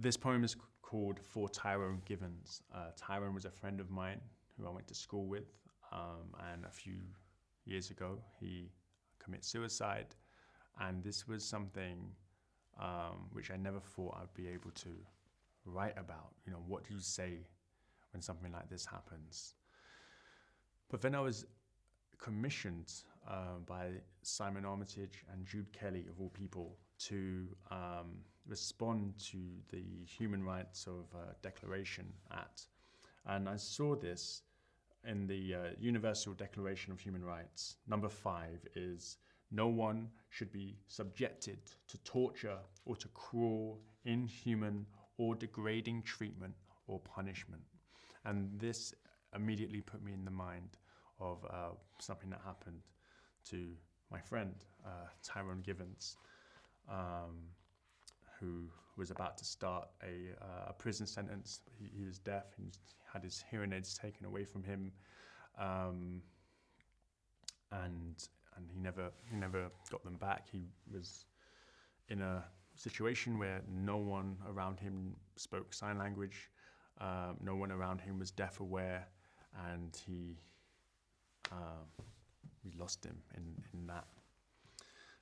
This poem is called For Tyrone Givans. Tyrone was a friend of mine who I went to school with, and a few years ago he committed suicide. And this was something which I never thought I'd be able to write about. You know, what do you say when something like this happens? But then I was commissioned by Simon Armitage and Jude Kelly, of all people, to respond to the Human Rights Declaration Act. And I saw this in the Universal Declaration of Human Rights. Number 5 is, no one should be subjected to torture or to cruel, inhuman, or degrading treatment or punishment. And this immediately put me in the mind of something that happened to my friend, Tyrone Givans, who was about to start a prison sentence. He was deaf, he had his hearing aids taken away from him, and he never got them back. He was in a situation where no one around him spoke sign language, no one around him was deaf aware, and we lost him in that.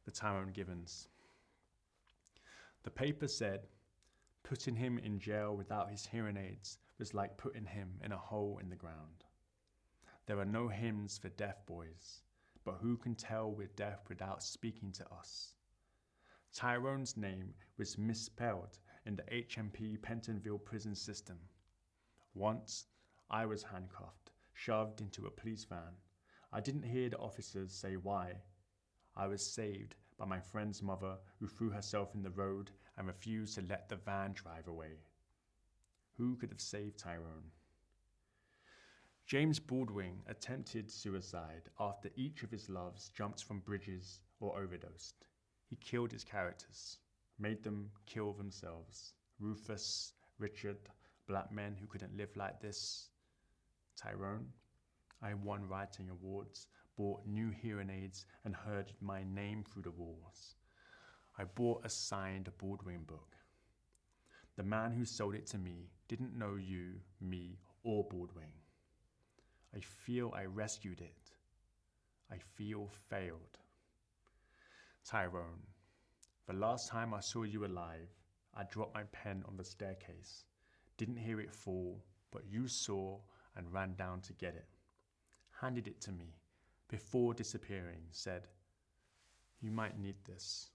The Tyrone Givans. The paper said, putting him in jail without his hearing aids was like putting him in a hole in the ground. There are no hymns for deaf boys, but who can tell we're deaf without speaking to us? Tyrone's name was misspelled in the HMP Pentonville prison system. Once, I was handcuffed, shoved into a police van. I didn't hear the officers say why. I was saved by my friend's mother, who threw herself in the road and refused to let the van drive away. Who could have saved Tyrone? James Baldwin attempted suicide after each of his loves jumped from bridges or overdosed. He killed his characters, made them kill themselves. Rufus, Richard, black men who couldn't live like this. Tyrone, I won writing awards, bought new hearing aids, and heard my name through the walls. I bought a signed Baldwin book. The man who sold it to me didn't know you, me, or Baldwin. I feel I rescued it. I feel failed. Tyrone, the last time I saw you alive, I dropped my pen on the staircase. Didn't hear it fall, but you saw and ran down to get it. Handed it to me before disappearing, said, you might need this.